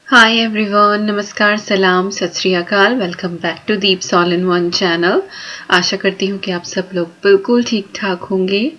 Hi everyone, नमस्कार, सलाम, Sat Sri Akal. Welcome back to Deeps all in one channel. आशा करती हूँ कि आप सब लोग बिल्कुल ठीक ठाक होंगे।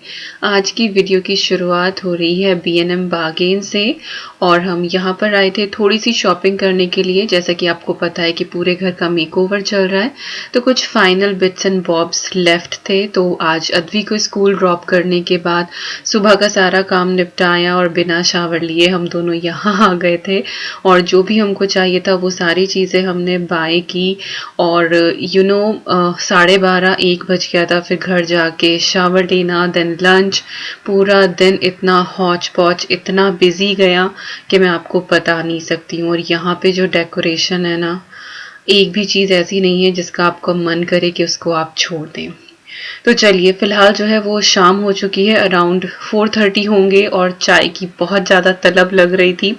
आज की वीडियो की शुरुआत हो रही है B&M बार्गेन से और हम यहाँ पर आए थे थोड़ी सी शॉपिंग करने के लिए। जैसा कि आपको पता है कि पूरे घर का मेकओवर चल रहा है, तो कुछ final bits and bobs left थे। तो आज अद्वी को स्कूल ड्रॉप करने के बाद सुबह का सारा काम निपटाया और बिना शावर लिए हम दोनों यहाँ आ गए थे और जो भी हमको चाहिए था वो सारी चीज़ें हमने बाय की। और 12:30 1 बज गया था। फिर घर जाके शावर लेना, देन लंच, पूरा दिन इतना हौच पौच, इतना बिजी गया कि मैं आपको बता नहीं सकती हूँ। और यहाँ पे जो डेकोरेशन है ना, एक भी चीज़ ऐसी नहीं है जिसका आपको मन करे कि उसको आप छोड़ दें। तो चलिए, फिलहाल जो है वो शाम हो चुकी है, अराउंड 4:30 होंगे और चाय की बहुत ज़्यादा तलब लग रही थी।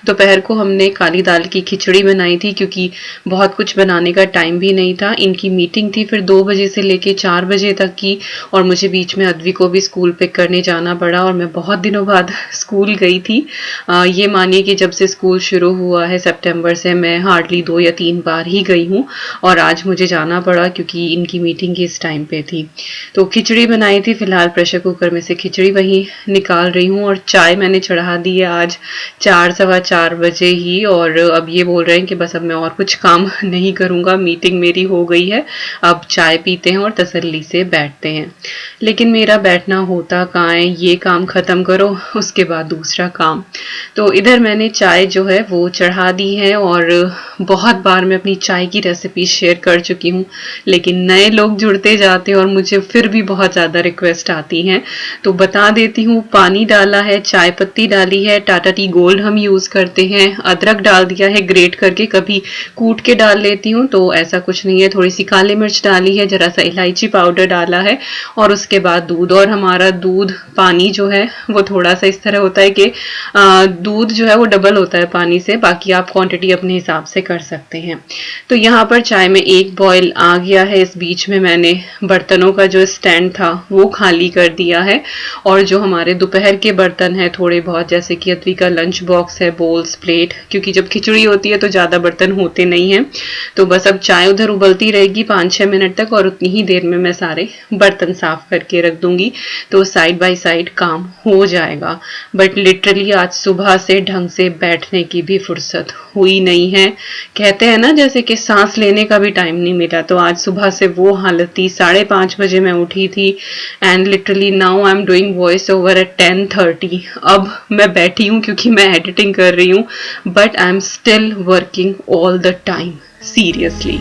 दोपहर को हमने काली दाल की खिचड़ी बनाई थी क्योंकि बहुत कुछ बनाने का टाइम भी नहीं था। इनकी मीटिंग थी फिर 2 बजे से लेके 4 बजे तक की, और मुझे बीच में अद्वी को भी स्कूल पिक करने जाना पड़ा और मैं बहुत दिनों बाद स्कूल गई थी। ये मानिए कि जब से स्कूल शुरू हुआ है सितंबर से, मैं हार्डली 2 या 3 बार ही गई हूँ और आज मुझे जाना पड़ा क्योंकि इनकी मीटिंग इस टाइम पे थी। तो खिचड़ी बनाई थी, फिलहाल प्रेशर कुकर में से खिचड़ी वही निकाल रही हूँ। और चाय मैंने चढ़ा दी है आज 4 सवा 4 बजे ही, और अब ये बोल रहे हैं कि बस अब मैं और कुछ काम नहीं करूँगा, मीटिंग मेरी हो गई है, अब चाय पीते हैं और तसल्ली से बैठते हैं। लेकिन मेरा बैठना होता कहाँ है, ये काम ख़त्म करो उसके बाद दूसरा काम। तो इधर मैंने चाय जो है वो चढ़ा दी है और बहुत बार मैं अपनी चाय की रेसिपी शेयर कर चुकी हूँ, लेकिन नए लोग जुड़ते जाते हैं और मुझे फिर भी बहुत ज़्यादा रिक्वेस्ट आती हैं, तो बता देती हूँ। पानी डाला है, चाय पत्ती डाली है, टाटा टी गोल्ड हम यूज़ करते हैं, अदरक डाल दिया है ग्रेट करके, कभी कूट के डाल लेती हूँ तो ऐसा कुछ नहीं है, थोड़ी सी काली मिर्च डाली है, जरा सा इलायची पाउडर डाला है और उसके बाद दूध। और हमारा दूध पानी जो है वो थोड़ा सा इस तरह होता है कि दूध जो है वो डबल होता है पानी से, बाकी आप क्वांटिटी अपने हिसाब से कर सकते हैं। तो यहाँ पर चाय में एक बॉयल आ गया है। इस बीच में मैंने बर्तनों का जो स्टैंड था वो खाली कर दिया है, और जो हमारे दोपहर के बर्तन हैं थोड़े बहुत, जैसे कि अद्वी का लंच बॉक्स है, बोल्स, प्लेट, क्योंकि जब खिचड़ी होती है तो ज़्यादा बर्तन होते नहीं हैं, तो बस अब चाय उधर उबलती रहेगी 5-6 मिनट तक और उतनी ही देर में मैं सारे बर्तन साफ करके रख दूंगी, तो साइड बाय साइड काम हो जाएगा। बट लिटरली आज सुबह से ढंग से बैठने की भी फुर्सत हुई नहीं है। कहते हैं ना जैसे कि सांस लेने का भी टाइम नहीं मिला, तो आज सुबह से वो हालत थी। 5:30 बजे मैं उठी थी and literally now I am doing voice over at 10:30। अब मैं बैठी हूँ क्योंकि मैं एडिटिंग कर रही हूँ, but I am still working all the time, seriously.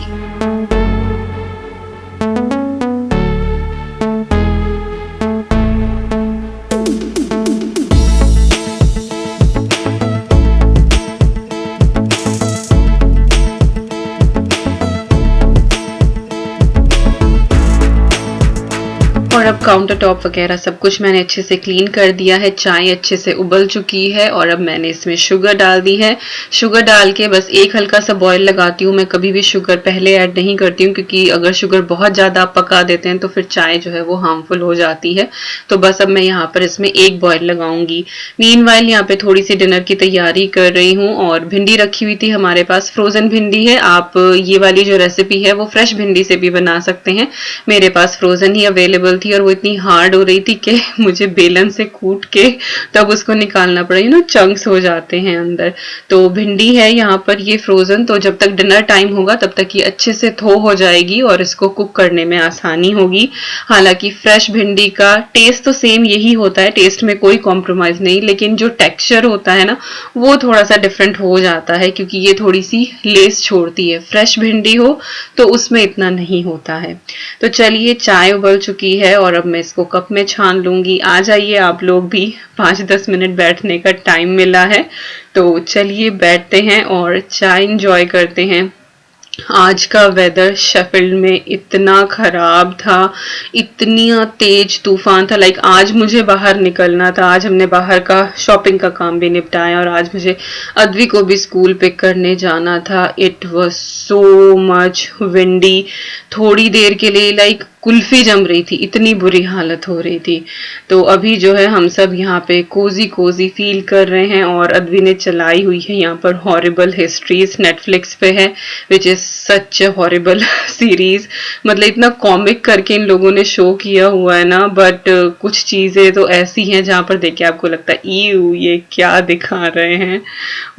और अब काउंटर टॉप वगैरह सब कुछ मैंने अच्छे से क्लीन कर दिया है। चाय अच्छे से उबल चुकी है और अब मैंने इसमें शुगर डाल दी है। शुगर डाल के बस एक हल्का सा बॉईल लगाती हूँ। मैं कभी भी शुगर पहले ऐड नहीं करती हूँ क्योंकि अगर शुगर बहुत ज़्यादा आप पका देते हैं तो फिर चाय जो है वो हार्मफुल हो जाती है। तो बस अब मैं यहाँ पर इसमें एक बॉईल लगाऊंगी। मीनवाइल यहाँ पे थोड़ी सी डिनर की तैयारी कर रही हूँ और भिंडी रखी हुई थी हमारे पास, फ्रोजन भिंडी है। आप ये वाली जो रेसिपी है वो फ्रेश भिंडी से भी बना सकते हैं, मेरे पास फ्रोजन ही अवेलेबल थी और वो इतनी हार्ड हो रही थी कि मुझे बेलन से कूट के तब उसको निकालना पड़ा, चंक्स हो जाते हैं अंदर। तो भिंडी है यहाँ पर ये फ्रोजन, तो जब तक डिनर टाइम होगा तब तक ये अच्छे से थो हो जाएगी और इसको कुक करने में आसानी होगी। हालांकि फ्रेश भिंडी का टेस्ट तो सेम यही होता है, टेस्ट में कोई कॉम्प्रोमाइज नहीं, लेकिन जो टेक्सचर होता है ना वो थोड़ा सा डिफरेंट हो जाता है क्योंकि ये थोड़ी सी लेस छोड़ती है। फ्रेश भिंडी हो तो उसमें इतना नहीं होता है। तो चलिए, चाय उबल चुकी है और अब मैं इसको कप में छान लूंगी। आ जाइए आप लोग भी, 5-10 मिनट बैठने का टाइम मिला है, तो चलिए बैठते हैं और चाय इंजॉय करते हैं। आज का वेदर शेफील्ड में इतना खराब था, इतना तेज तूफान था। लाइक आज मुझे बाहर निकलना था, आज हमने बाहर का शॉपिंग का काम भी निपटाया और आज मुझे अद्वी को भी स्कूल पिक करने जाना था। It was so much windy. थोड़ी देर के लिए लाइक कुल्फी जम रही थी, इतनी बुरी हालत हो रही थी। तो अभी जो है हम सब यहाँ पे कोजी कोजी फील कर रहे हैं। और अद्वी ने चलाई हुई है यहाँ पर हॉरिबल हिस्ट्रीज, नेटफ्लिक्स पे है, which is such a horrible series. मतलब इतना कॉमिक करके इन लोगों ने शो किया हुआ है ना, बट कुछ चीजें तो ऐसी हैं जहां पर देख के आपको लगता है ईयू ये क्या दिखा रहे हैं।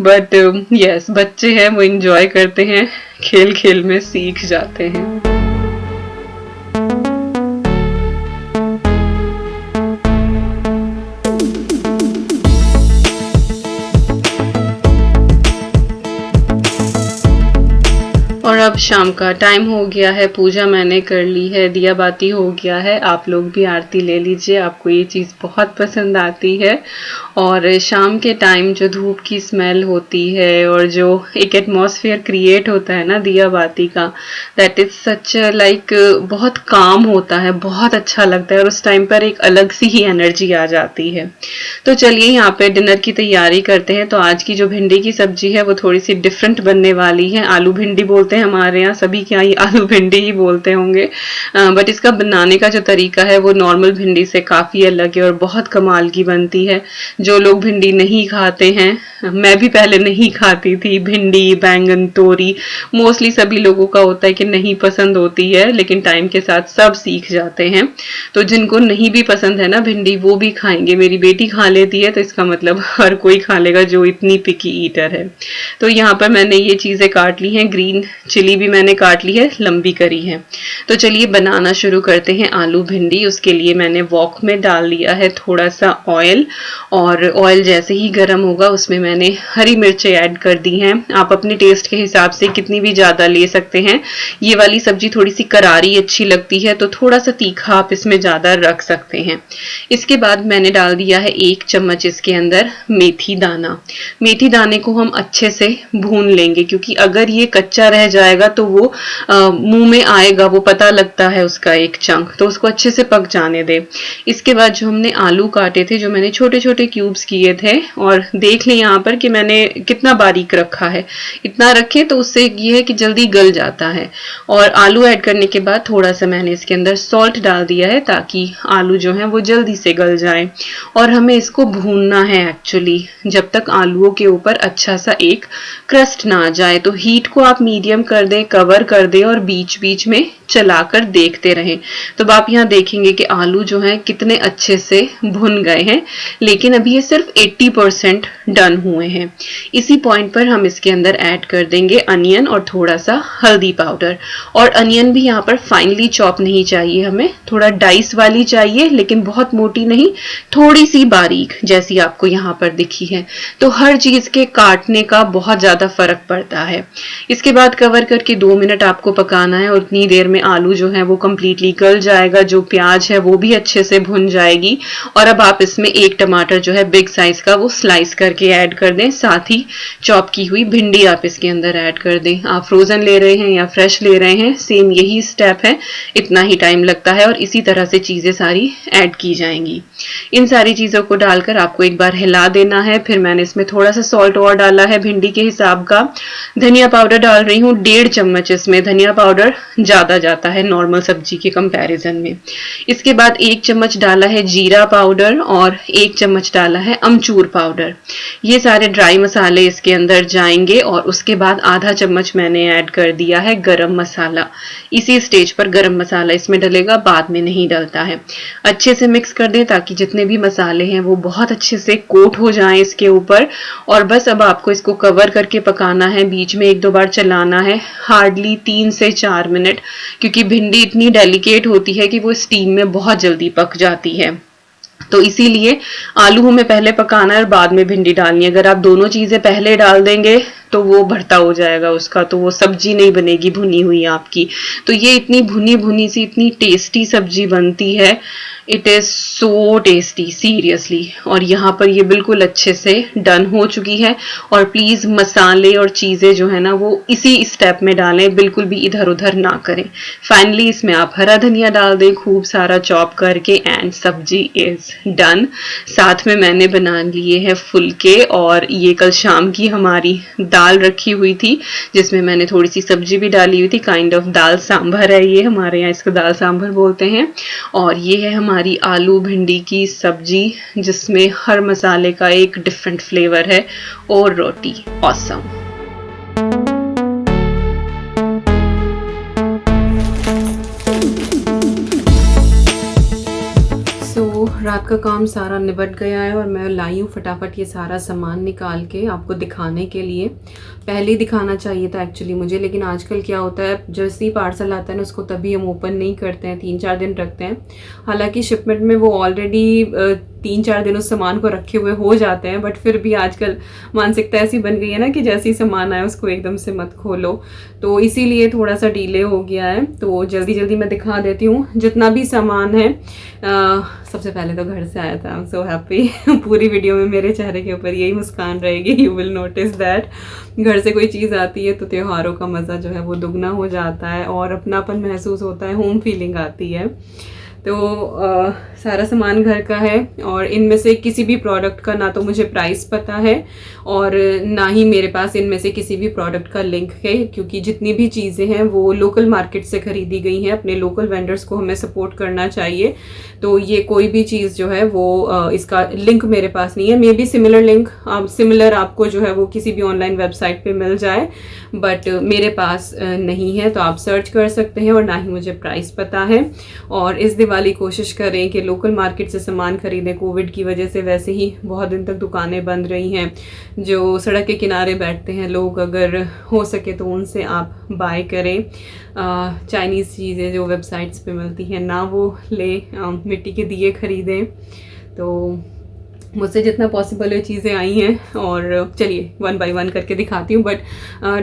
बट यस, बच्चे हैं वो इंजॉय करते हैं, खेल खेल में सीख जाते हैं। और अब शाम का टाइम हो गया है, पूजा मैंने कर ली है, दिया बाती हो गया है। आप लोग भी आरती ले लीजिए, आपको ये चीज़ बहुत पसंद आती है। और शाम के टाइम जो धूप की स्मेल होती है और जो एक एटमॉस्फेयर क्रिएट होता है ना दिया बाती का, दैट इज सच लाइक बहुत काम होता है, बहुत अच्छा लगता है। और उस टाइम पर एक अलग सी ही एनर्जी आ जाती है। तो चलिए यहाँ पे डिनर की तैयारी करते हैं। तो आज की जो भिंडी की सब्जी है वो थोड़ी सी डिफरेंट बनने वाली है। आलू भिंडी बोलते हैं हमारे यहाँ, सभी क्या ये आलू भिंडी ही बोलते होंगे, बट इसका बनाने का जो तरीका है वो नॉर्मल भिंडी से काफी अलग है और बहुत कमाल की बनती है। जो लोग भिंडी नहीं खाते हैं, मैं भी पहले नहीं खाती थी भिंडी, बैंगन, तोरी, मोस्टली सभी लोगों का होता है कि नहीं पसंद होती है, लेकिन टाइम के साथ सब सीख जाते हैं। तो जिनको नहीं भी पसंद है ना भिंडी, वो भी खाएंगे। मेरी बेटी खा लेती है, तो इसका मतलब हर कोई खा लेगा जो इतनी पिकी ईटर है। तो यहाँ पर मैंने ये चीजें काट ली हैं, ग्रीन चिली भी मैंने काट ली है, लंबी करी है। तो चलिए बनाना शुरू करते हैं आलू भिंडी। उसके लिए मैंने वॉक में डाल दिया है थोड़ा सा ऑयल, और ऑयल जैसे ही गर्म होगा उसमें मैंने हरी मिर्चें ऐड कर दी हैं। आप अपने टेस्ट के हिसाब से कितनी भी ज्यादा ले सकते हैं। ये वाली सब्जी थोड़ी सी करारी अच्छी लगती है, तो थोड़ा सा तीखा आप इसमें ज्यादा रख सकते हैं। इसके बाद मैंने डाल दिया है 1 चम्मच इसके अंदर मेथी दाना। मेथी दाने को हम अच्छे से भून लेंगे, क्योंकि अगर ये कच्चा रह जाएगा तो वो मुंह में आएगा, वो पता लगता है उसका एक चंक, तो उसको अच्छे से पक जाने दे। इसके बाद जो हमने आलू काटे थे, जो मैंने छोटे छोटे क्यूब्स किए थे, और देख लें यहाँ पर कि मैंने कितना बारीक रखा है। इतना रखें तो उससे ये है कि जल्दी गल जाता है। और आलू ऐड करने के बाद थोड़ा सा मैंने इसके अंदर सॉल्ट डाल दिया है, ताकि आलू जो है वो जल्दी से गल जाए। और हमें इसको भूनना है एक्चुअली, जब तक आलूओं के ऊपर अच्छा सा एक क्रस्ट ना आ जाए। तो हीट को आप मीडियम कर दें, कवर कर दें, और बीच बीच में चलाकर देखते रहें। तो आप यहाँ देखेंगे कि आलू जो हैं कितने अच्छे से भुन गए हैं, लेकिन अभी ये सिर्फ 80% डन हुए हैं। इसी पॉइंट पर हम इसके अंदर ऐड कर देंगे अनियन और थोड़ा सा हल्दी पाउडर। और अनियन भी यहाँ पर फाइनली चॉप नहीं चाहिए, हमें थोड़ा डाइस वाली चाहिए, लेकिन बहुत मोटी नहीं, थोड़ी सी बारीक, जैसी आपको यहाँ पर दिखी है। तो हर चीज के काटने का बहुत ज्यादा फर्क पड़ता है। इसके बाद कवर करके 2 मिनट आपको पकाना है, और उतनी देर में आलू जो है वो कंप्लीटली गल जाएगा, जो प्याज है वो भी अच्छे से भुन जाएगी। और अब आप इसमें 1 टमाटर जो है बिग साइज का वो स्लाइस करके ऐड कर दें, साथ ही चॉप की हुई भिंडी आप इसके अंदर ऐड कर दें। आप फ्रोजन ले रहे हैं या फ्रेश ले रहे हैं, सेम यही स्टेप है, इतना ही टाइम लगता है, और इसी तरह से चीजें सारी ऐड की जाएंगी। इन सारी चीजों को डालकर आपको एक बार हिला देना है। फिर मैंने इसमें थोड़ा सा सॉल्ट और डाला है भिंडी के हिसाब का। धनिया पाउडर डाल रही हूँ 1.5 चम्मच, इसमें धनिया पाउडर ज्यादा जाता है नॉर्मल सब्जी के कंपैरिजन में। इसके बाद 1 चम्मच डाला है जीरा पाउडर, और 1 चम्मच डाला है अमचूर पाउडर। ये सारे ड्राई मसाले इसके अंदर जाएंगे। और उसके बाद आधा चम्मच मैंने ऐड कर दिया है गरम मसाला। इसी स्टेज पर गरम मसाला इसमें डलेगा, बाद में नहीं डलता है। अच्छे से मिक्स कर दें ताकि जितने भी मसाले हैं वो बहुत अच्छे से कोट हो जाएं इसके ऊपर। और बस अब आपको इसको कवर करके पकाना है, बीच में 1-2 बार चलाना है, हार्डली 3 से 4 मिनट, क्योंकि भिंडी इतनी डेलिकेट होती है कि वो स्टीम में बहुत जल्दी पक जाती है। तो इसीलिए आलू हमें पहले पकाना है और बाद में भिंडी डालनी है। अगर आप दोनों चीजें पहले डाल देंगे तो वो भरता हो जाएगा उसका, तो वो सब्जी नहीं बनेगी भुनी हुई आपकी। तो ये इतनी भुनी भुनी सी इतनी टेस्टी सब्जी बनती है, it is so tasty seriously. और यहाँ पर ये बिल्कुल अच्छे से डन हो चुकी है। और प्लीज मसाले और चीजें जो है ना वो इसी स्टेप में डालें, बिल्कुल भी इधर उधर ना करें। फाइनली इसमें आप हरा धनिया डाल दें खूब सारा चॉप करके, एंड सब्जी इज डन। साथ में मैंने बना लिए है फुलके, और ये कल शाम की हमारी दाल रखी हुई थी जिसमें मैंने थोड़ी सी सब्जी भी डाली हुई थी। काइंड ऑफ दाल सांभर है ये, हमारे यहाँ इसको दाल सांभर बोलते हैं। और ये है हमारी आलू भिंडी की सब्जी जिसमें हर मसाले का एक डिफरेंट फ्लेवर है, और रोटी ऑसम। रात का काम सारा निपट गया है और मैं लाई हूँ फटाफट ये सारा सामान निकाल के आपको दिखाने के लिए। पहले ही दिखाना चाहिए था एक्चुअली मुझे, लेकिन आजकल क्या होता है जैसे ही पार्सल आता है ना उसको तभी हम ओपन नहीं करते हैं, 3-4 दिन रखते हैं। हालांकि शिपमेंट में वो ऑलरेडी 3-4 दिन उस सामान को रखे हुए हो जाते हैं, बट फिर भी आजकल मानसिकता ऐसी बन गई है ना कि जैसे ही सामान आए उसको एकदम से मत खोलो, तो इसीलिए थोड़ा सा डिले हो गया है। तो जल्दी जल्दी मैं दिखा देती हूँ जितना भी सामान है। सबसे पहले तो घर से आया था, आई एम सो हैप्पी। पूरी वीडियो में मेरे चेहरे के ऊपर यही मुस्कान रहेगी, यू विल नोटिस दैट। घर से कोई चीज़ आती है तो त्योहारों का मज़ा जो है वो दुगना हो जाता है और अपनापन महसूस होता है, होम फीलिंग आती है। तो सारा सामान घर का है और इनमें से किसी भी प्रोडक्ट का ना तो मुझे प्राइस पता है और ना ही मेरे पास इनमें से किसी भी प्रोडक्ट का लिंक है, क्योंकि जितनी भी चीज़ें हैं वो लोकल मार्केट से खरीदी गई हैं। अपने लोकल वेंडर्स को हमें सपोर्ट करना चाहिए। तो ये कोई भी चीज़ जो है वो इसका लिंक मेरे पास नहीं है। May be similar link similar आपको जो है वो किसी भी ऑनलाइन वेबसाइट पे मिल जाए, बट मेरे पास नहीं है, तो आप सर्च कर सकते हैं। और ना ही मुझे प्राइस पता है। और इस दिवाली कोशिश करें कि लोकल मार्केट से सामान खरीदें। कोविड की वजह से वैसे ही बहुत दिन तक दुकानें बंद रही हैं। जो सड़क के किनारे बैठते हैं लोग, अगर हो सके तो उनसे आप बाय करें। चाइनीज़ चीज़ें जो वेबसाइट्स पे मिलती हैं ना वो ले, मिट्टी के दिए खरीदें। तो मुझसे जितना पॉसिबल है चीज़ें आई हैं और चलिए 1 by 1 करके दिखाती हूँ, but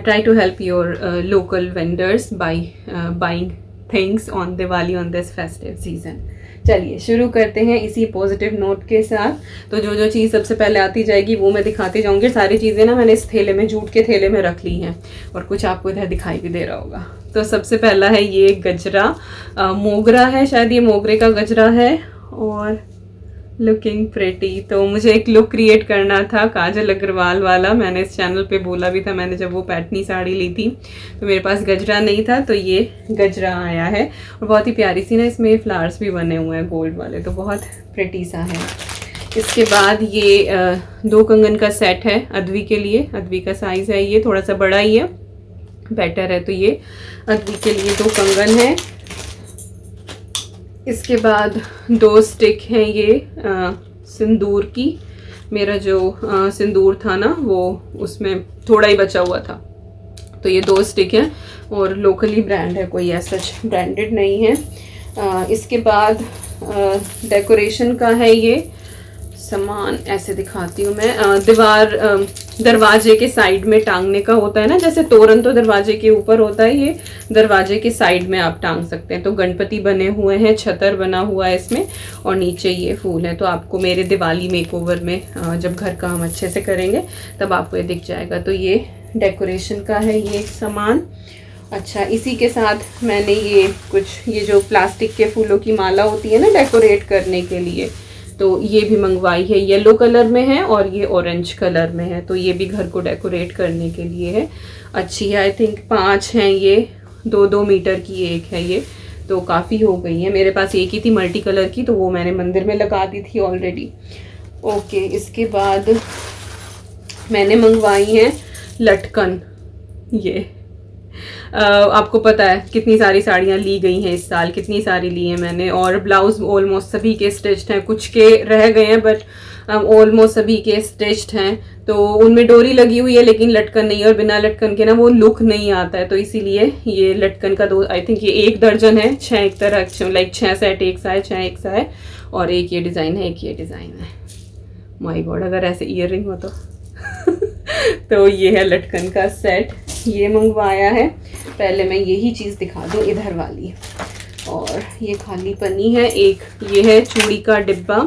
try to help your local vendors by buying things on Diwali on this festive season. चलिए शुरू करते हैं इसी पॉजिटिव नोट के साथ। तो जो जो चीज़ सबसे पहले आती जाएगी वो मैं दिखाती जाऊंगी। सारी चीज़ें ना मैंने इस थैले में, जूट के थैले में रख ली हैं और कुछ आपको इधर दिखाई भी दे रहा होगा। तो सबसे पहला है ये गजरा, मोगरा है, शायद ये मोगरे का गजरा है और लुकिंग प्रेटी। तो मुझे एक लुक क्रिएट करना था काजल अग्रवाल वाला। मैंने इस चैनल पे बोला भी था, मैंने जब वो पैटनी साड़ी ली थी तो मेरे पास गजरा नहीं था, तो ये गजरा आया है और बहुत ही प्यारी सी ना इसमें फ्लावर्स भी बने हुए हैं गोल्ड वाले, तो बहुत प्रेटी सा है। इसके बाद ये 2 कंगन का सेट है अद्वी के लिए। अद्वी का साइज़ है ये, थोड़ा सा बड़ा ही है, बेटर है, तो ये अद्वी के लिए 2 कंगन है। इसके बाद 2 स्टिक हैं ये सिंदूर की। मेरा जो सिंदूर था ना वो उसमें थोड़ा ही बचा हुआ था, तो ये 2 स्टिक हैं और लोकली ब्रांड है, कोई ऐसा ब्रांडेड नहीं है। इसके बाद डेकोरेशन का है ये सामान, ऐसे दिखाती हूँ मैं। दरवाजे के साइड में टांगने का होता है ना, जैसे तोरण तो दरवाजे के ऊपर होता है, ये दरवाजे के साइड में आप टांग सकते हैं। तो गणपति बने हुए हैं, छतर बना हुआ है इसमें और नीचे ये फूल है। तो आपको मेरे दिवाली मेकओवर में जब घर का हम अच्छे से करेंगे तब आपको ये दिख जाएगा। तो ये डेकोरेशन का है ये सामान। अच्छा, इसी के साथ मैंने ये जो प्लास्टिक के फूलों की माला होती है ना डेकोरेट करने के लिए, तो ये भी मंगवाई है। येलो कलर में है और ये ऑरेंज कलर में है, तो ये भी घर को डेकोरेट करने के लिए है। अच्छी है, आई थिंक 5 हैं ये, 2-2 मीटर की एक है ये, तो काफ़ी हो गई है। मेरे पास एक ही थी मल्टी कलर की, तो वो मैंने मंदिर में लगा दी थी ऑलरेडी। ओके, इसके बाद मैंने मंगवाई हैं लटकन। ये आपको पता है कितनी सारी साड़ियाँ ली गई हैं इस साल, कितनी सारी ली हैं मैंने, और ब्लाउज ऑलमोस्ट सभी के स्टिच्ड हैं, कुछ के रह गए हैं बट ऑलमोस्ट सभी के स्टिच्ड हैं। तो उनमें डोरी लगी हुई है लेकिन लटकन नहीं है, और बिना लटकन के ना वो लुक नहीं आता है, तो इसीलिए ये लटकन का 2, आई थिंक ये 1 दर्जन है, 6 एक तरह, लाइक 6 सेट एक सा है, 6 एक सा है, और एक ये डिज़ाइन है, एक ये डिज़ाइन है। माय गॉड, अगर ऐसे ईयर रिंग हो तो तो ये है लटकन का सेट, ये मंगवाया है। पहले मैं यही चीज़ दिखा दूँ इधर वाली, और ये खाली पन्नी है। एक ये है चूड़ी का डिब्बा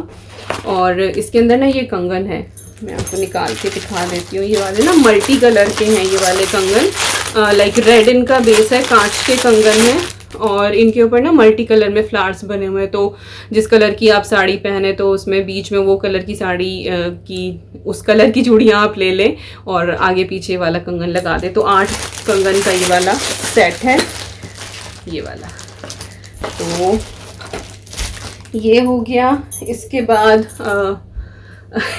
और इसके अंदर ना ये कंगन है, मैं आपको निकाल के दिखा देती हूँ। ये वाले ना मल्टी कलर के हैं ये वाले कंगन, लाइक रेड इनका बेस है, कांच के कंगन है और इनके ऊपर ना मल्टी कलर में फ्लावर्स बने हुए हैं, तो जिस कलर की आप साड़ी पहने तो उसमें बीच में वो कलर की साड़ी की उस कलर की चूड़ियाँ आप ले लें और आगे पीछे वाला कंगन लगा दें। तो 8 कंगन का ये वाला सेट है, ये वाला। तो ये हो गया। इसके बाद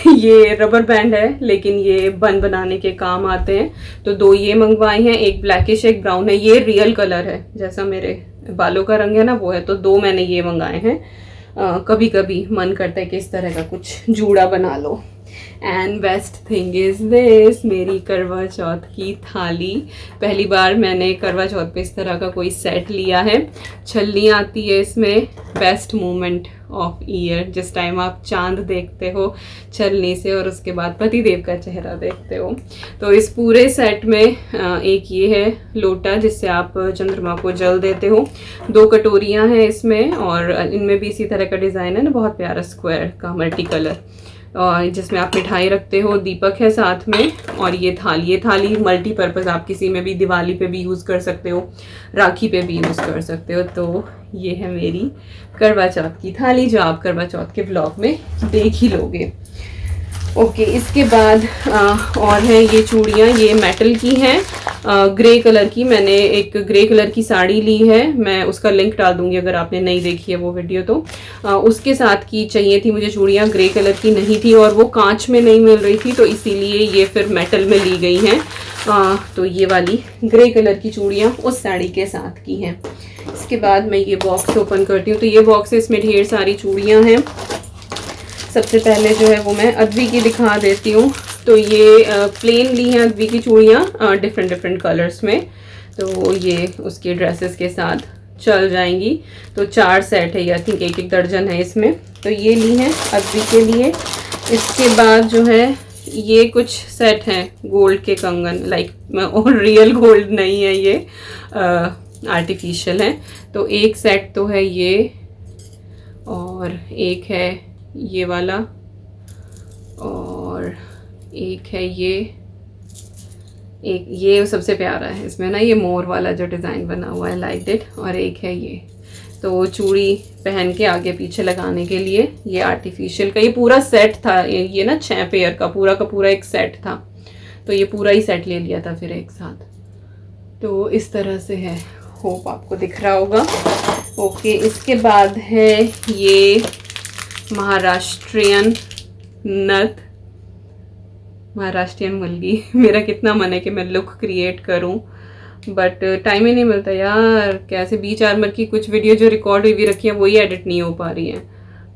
ये रबर बैंड है, लेकिन ये बन बनाने के काम आते हैं। तो 2 ये मंगवाए हैं, एक ब्लैकिश एक ब्राउन है। ये रियल कलर है, जैसा मेरे बालों का रंग है ना वो है। तो 2 मैंने ये मंगाए हैं। कभी कभी मन करता है कि इस तरह का कुछ जूड़ा बना लो। And best thing is this, मेरी करवा चौथ की थाली। पहली बार मैंने करवा चौथ पे इस तरह का कोई सेट लिया है। छलनी आती है इसमें, बेस्ट मोमेंट ऑफ ईयर, जिस टाइम आप चांद देखते हो छलनी से और उसके बाद पतिदेव का चेहरा देखते हो। तो इस पूरे सेट में एक ये है लोटा जिससे आप चंद्रमा को जल देते हो। 2 कटोरियाँ हैं इसमें और इनमें भी इसी तरह का डिज़ाइन है ना, बहुत प्यारा स्क्वायर का मल्टी कलर, जिसमें आप मिठाई रखते हो। दीपक है साथ में। और ये थाली मल्टीपर्पज़, आप किसी में भी दिवाली पे भी यूज़ कर सकते हो, राखी पे भी यूज़ कर सकते हो। तो ये है मेरी करवा चौथ की थाली, जो आप करवा चौथ के ब्लॉग में देख ही लोगे। ओके, इसके बाद और है ये चूड़ियाँ, ये मेटल की हैं, ग्रे कलर की। मैंने एक ग्रे कलर की साड़ी ली है, मैं उसका लिंक डाल दूंगी अगर आपने नहीं देखी है वो वीडियो। तो उसके साथ की चाहिए थी मुझे चूड़ियाँ, ग्रे कलर की नहीं थी और वो कांच में नहीं मिल रही थी, तो इसीलिए ये फिर मेटल में ली गई हैं। तो ये वाली ग्रे कलर की चूड़ियाँ उस साड़ी के साथ की हैं। इसके बाद मैं ये बॉक्स ओपन करती हूँ। तो ये बॉक्स है, इसमें ढेर सारी चूड़ियाँ हैं। सबसे पहले जो है वो मैं अद्वी की दिखा देती हूँ। तो ये प्लेन ली हैं अद्वी की चूड़ियाँ डिफरेंट कलर्स में। तो ये उसके ड्रेसेस के साथ चल जाएंगी। तो 4 सेट है, आई थिंक 1 दर्जन है इसमें। तो ये ली हैं अद्वी के लिए। इसके बाद जो है ये कुछ सेट हैं गोल्ड के कंगन, और रियल गोल्ड नहीं है, ये आर्टिफिशियल है। तो एक सेट तो है ये, और एक है ये वाला, और एक है ये सबसे प्यारा है इसमें ना, ये मोर वाला जो डिज़ाइन बना हुआ है, लाइक इट। और एक है ये, तो चूड़ी पहन के आगे पीछे लगाने के लिए ये आर्टिफिशियल का। ये पूरा सेट था, ये ना 6 पेयर का पूरा एक सेट था। तो ये पूरा ही सेट ले लिया था फिर एक साथ। तो इस तरह से है, होप आपको दिख रहा होगा। ओके, इसके बाद है ये महाराष्ट्रियन नथ, महाराष्ट्रियन मुलगी। मेरा कितना मन है कि मैं लुक क्रिएट करूं, बट टाइम ही नहीं मिलता यार। कैसे बीच आर्मर की कुछ वीडियो जो रिकॉर्ड हुई भी रखी है वही एडिट नहीं हो पा रही है।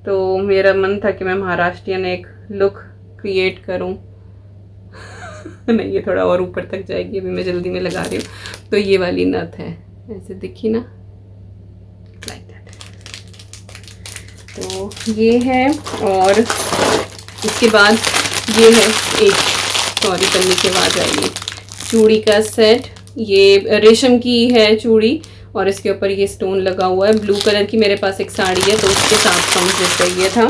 तो मेरा मन था कि मैं महाराष्ट्रियन एक लुक क्रिएट करूं। नहीं, ये थोड़ा और ऊपर तक जाएगी, अभी मैं जल्दी में लगा रही हूँ। तो ये वाली नथ है, ऐसे दिखी ना, लाइक दैट। तो ये है। और इसके बाद ये है एक, सॉरी पन्नी के बाद आइए, चूड़ी का सेट। ये रेशम की है चूड़ी और इसके ऊपर ये स्टोन लगा हुआ है। ब्लू कलर की मेरे पास एक साड़ी है तो उसके साथ का मुझे चाहिए था।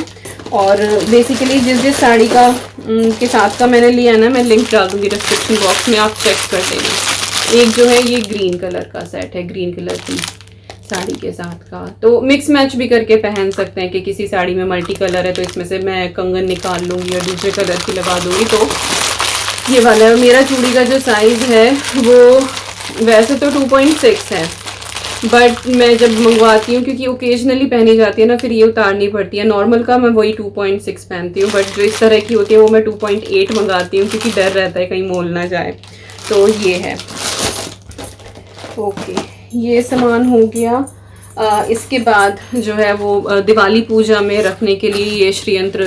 और बेसिकली जिस साड़ी का के साथ का मैंने लिया ना, मैं लिंक डाल दूँगी डिस्क्रिप्शन बॉक्स में, आप चेक कर लेना। एक जो है ये ग्रीन कलर का सेट है, ग्रीन कलर की साड़ी के साथ का। तो मिक्स मैच भी करके पहन सकते हैं कि किसी साड़ी में मल्टी कलर है तो इसमें से मैं कंगन निकाल लूँगी और दूसरे कलर की लगा दूँगी। तो ये वाला है। मेरा चूड़ी का जो साइज़ है वो वैसे तो 2.6 है, बट मैं जब मंगवाती हूँ, क्योंकि ओकेजनली पहनी जाती है ना, फिर ये उतारनी पड़ती है। नॉर्मल का मैं वही 2.6 पहनती हूँ, बट जो इस तरह की होती है वो मैं 2.8 मंगाती हूँ, क्योंकि डर रहता है कहीं मोल ना जाए। तो ये है। ओके, ये सामान हो गया। इसके बाद जो है वो दिवाली पूजा में रखने के लिए ये श्रीयंत्र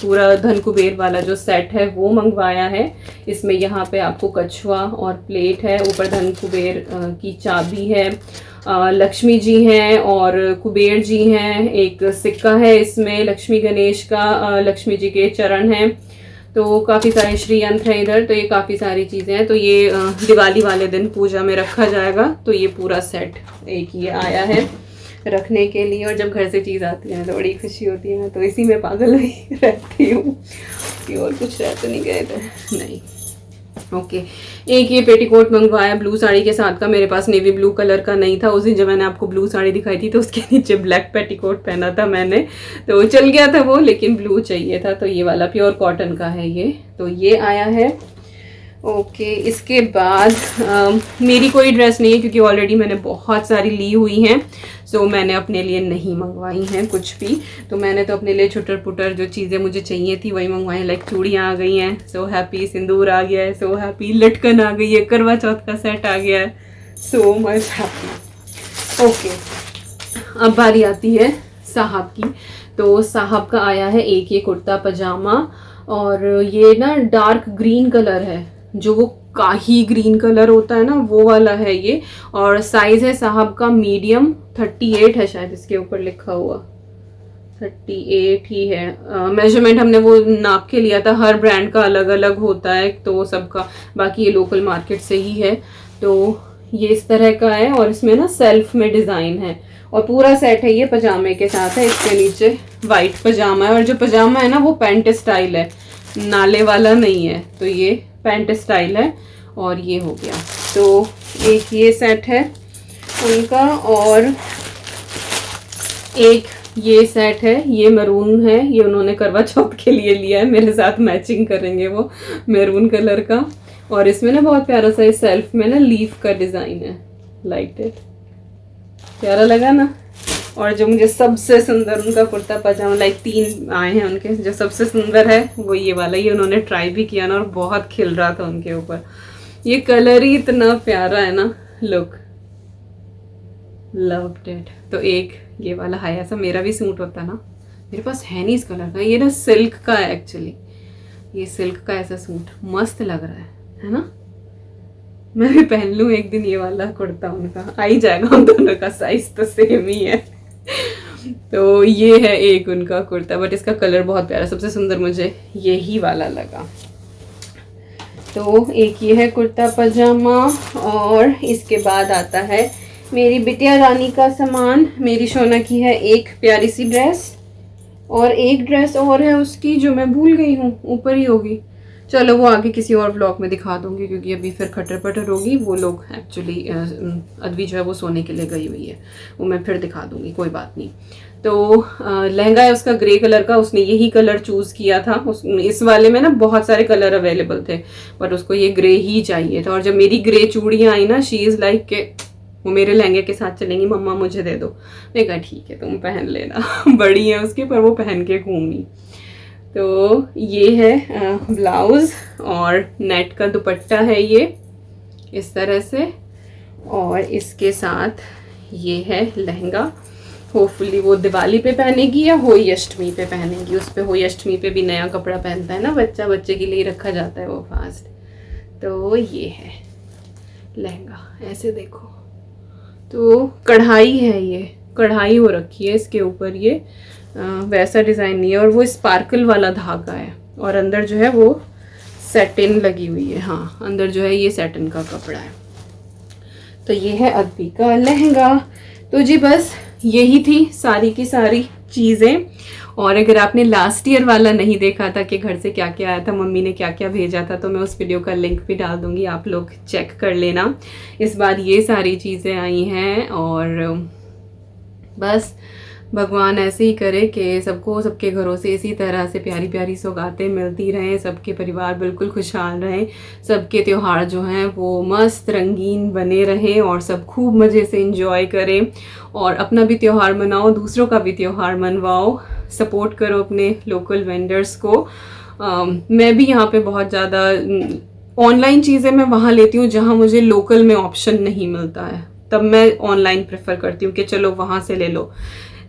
पूरा धन कुबेर वाला जो सेट है वो मंगवाया है। इसमें यहाँ पे आपको कछुआ और प्लेट है, ऊपर धन कुबेर की चाबी है, लक्ष्मी जी हैं और कुबेर जी हैं, एक सिक्का है इसमें लक्ष्मी गणेश का, लक्ष्मी जी के चरण हैं। तो काफ़ी सारे श्रीयंत्र हैं इधर। तो ये काफ़ी सारी चीज़ें हैं। तो ये दिवाली वाले दिन पूजा में रखा जाएगा। तो ये पूरा सेट एक ये आया है रखने के लिए। और जब घर से चीज़ आती है तो बड़ी खुशी होती है। मैं तो इसी में पागल हुई रहती हूँ कि और कुछ रह तो नहीं गए इधर, नहीं। ओके एक ये पेटीकोट मंगवाया ब्लू साड़ी के साथ का, मेरे पास नेवी ब्लू कलर का नहीं था। उस दिन जब मैंने आपको ब्लू साड़ी दिखाई थी तो उसके नीचे ब्लैक पेटीकोट पहना था मैंने, तो चल गया था वो, लेकिन ब्लू चाहिए था। तो ये वाला प्योर कॉटन का है ये, तो ये आया है। ओके इसके बाद मेरी कोई ड्रेस नहीं है क्योंकि ऑलरेडी मैंने बहुत सारी ली हुई हैं, सो मैंने अपने लिए नहीं मंगवाई हैं कुछ भी। तो मैंने तो अपने लिए छुटर पुटर जो चीज़ें मुझे चाहिए थी वही मंगवाई हैं। लाइक चूड़ियाँ आ गई हैं, सो हैप्पी, सिंदूर आ गया है, सो हैप्पी, लटकन आ गई है, करवा चौथ का सेट आ गया है, सो मच हैप्पी। ओके अब बारी आती है साहब की। तो साहब का आया है एक ये कुर्ता पजामा, और ये ना डार्क ग्रीन कलर है, जो वो काही ग्रीन कलर होता है ना वो वाला है ये। और साइज है साहब का मीडियम, 38 है शायद इसके ऊपर लिखा हुआ, 38 ही है। मेजरमेंट हमने वो नाप के लिया था, हर ब्रांड का अलग अलग होता है तो सबका, बाकी ये लोकल मार्केट से ही है। तो ये इस तरह का है और इसमें ना सेल्फ में डिज़ाइन है और पूरा सेट है ये पजामे के साथ है। इसके नीचे वाइट पजामा है और जो पजामा है ना वो पैंट स्टाइल है, नाले वाला नहीं है, तो ये पैंट स्टाइल है। और ये हो गया, तो एक ये सेट है उनका, और एक ये सेट है, ये मैरून है, ये उन्होंने करवा चौथ के लिए लिया है, मेरे साथ मैचिंग करेंगे वो, मैरून कलर का। और इसमें ना बहुत प्यारा सा इस सेल्फ में ना लीफ का डिज़ाइन है, लाइक इट, प्यारा लगा ना। और जो मुझे सबसे सुंदर उनका कुर्ता पजामा, लाइक 3 आए हैं उनके, जो सबसे सुंदर है वो ये वाला, ये उन्होंने ट्राई भी किया ना और बहुत खिल रहा था उनके ऊपर। ये कलर ही इतना प्यारा है ना, लुक, लव्ड इट। तो एक ये वाला है, ऐसा मेरा भी सूट होता ना, मेरे पास है नहीं इस कलर का, ये ना सिल्क का है एक्चुअली, ये सिल्क का ऐसा सूट मस्त लग रहा है ना। मैं भी पहन लूँ एक दिन ये वाला कुर्ता, उनका आ ही जाएगा, हम दोनों का साइज तो सेम ही है। तो ये है एक उनका कुर्ता, बट इसका कलर बहुत प्यारा, सबसे सुंदर मुझे यही वाला लगा। तो एक ये है कुर्ता पजामा, और इसके बाद आता है मेरी बिटिया रानी का सामान। मेरी शोना की है एक प्यारी सी ड्रेस, और एक ड्रेस और है उसकी जो मैं भूल गई हूँ, ऊपर ही होगी, चलो वो आगे किसी और ब्लॉग में दिखा दूंगी क्योंकि अभी फिर खटर पटर होगी। वो लोग एक्चुअली अद्वी जो है वो सोने के लिए गई हुई है, वो मैं फिर दिखा दूंगी, कोई बात नहीं। तो लहंगा है उसका ग्रे कलर का, उसने यही कलर चूज़ किया था। इस वाले में ना बहुत सारे कलर अवेलेबल थे बट उसको ये ग्रे ही चाहिए था। और जब मेरी ग्रे चूड़ियाँ आई ना, शी इज़ लाइक के वो मेरे लहंगे के साथ चलेंगी, मम्मा मुझे दे दो। मैं कहा ठीक है तुम पहन लेना, बड़ी है उसकी पर वो पहन के घूमी। तो ये है ब्लाउज़, और नेट का दुपट्टा है ये इस तरह से, और इसके साथ ये है लहंगा। होपफुली वो दिवाली पे पहनेगी या होली अष्टमी पे पहनेगी, उस पे होली अष्टमी पे भी नया कपड़ा पहनता है ना बच्चा, बच्चे के लिए रखा जाता है वो फास्ट। तो ये है लहंगा, ऐसे देखो, तो कढ़ाई है, ये कढ़ाई हो रखी है इसके ऊपर, ये वैसा डिज़ाइन नहीं है, और वो स्पार्कल वाला धागा है, और अंदर जो है वो सैटिन लगी हुई है। हाँ अंदर जो है ये सैटिन का कपड़ा है। तो ये है अद्वी का लहंगा। तो जी बस यही थी सारी की सारी चीज़ें। और अगर आपने लास्ट ईयर वाला नहीं देखा था कि घर से क्या क्या आया था, मम्मी ने क्या क्या भेजा था, तो मैं उस वीडियो का लिंक भी डाल दूंगी, आप लोग चेक कर लेना। इस बार ये सारी चीज़ें आई हैं, और बस भगवान ऐसे ही करे कि सबको सबके घरों से इसी तरह से प्यारी प्यारी सौगातें मिलती रहें, सबके परिवार बिल्कुल खुशहाल रहें, सबके त्यौहार जो हैं वो मस्त रंगीन बने रहें, और सब खूब मज़े से इंजॉय करें, और अपना भी त्यौहार मनाओ, दूसरों का भी त्यौहार मनवाओ, सपोर्ट करो अपने लोकल वेंडर्स को। मैं भी यहाँ पे बहुत ज़्यादा ऑनलाइन चीज़ें मैं वहाँ लेती हूँ जहाँ मुझे लोकल में ऑप्शन नहीं मिलता है, तब मैं ऑनलाइन प्रेफर करती हूँ कि चलो वहाँ से ले लो।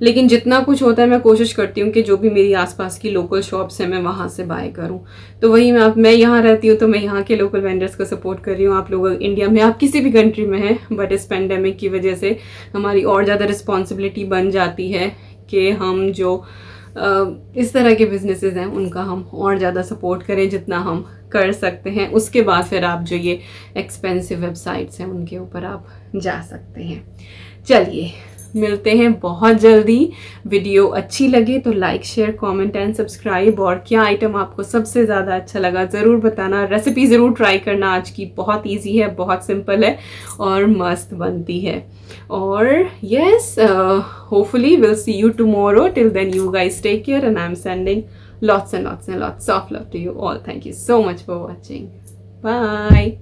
लेकिन जितना कुछ होता है मैं कोशिश करती हूँ कि जो भी मेरी आसपास की लोकल शॉप्स हैं मैं वहाँ से बाय करूँ। तो वही मैं यहाँ रहती हूँ तो मैं यहाँ के लोकल वेंडर्स को सपोर्ट कर रही हूँ। आप लोग इंडिया में, आप किसी भी कंट्री में हैं, बट इस पेंडेमिक की वजह से हमारी और ज़्यादा रिस्पॉन्सिबिलिटी बन जाती है कि हम जो इस तरह के बिजनेसेस हैं उनका हम और ज़्यादा सपोर्ट करें जितना हम कर सकते हैं। उसके बाद फिर आप जो ये एक्सपेंसिव वेबसाइट्स हैं उनके ऊपर आप जा सकते हैं। चलिए मिलते हैं बहुत जल्दी। वीडियो अच्छी लगे तो like share comment and subscribe. और क्या आइटम आपको सबसे ज़्यादा अच्छा लगा ज़रूर बताना। रेसिपी ज़रूर ट्राई करना आज की, बहुत इजी है, बहुत सिंपल है और मस्त बनती है। और yes, hopefully will see you tomorrow. Till then you guys take care and I am sending lots and lots and lots of love to you all. Thank you so much for watching. Bye.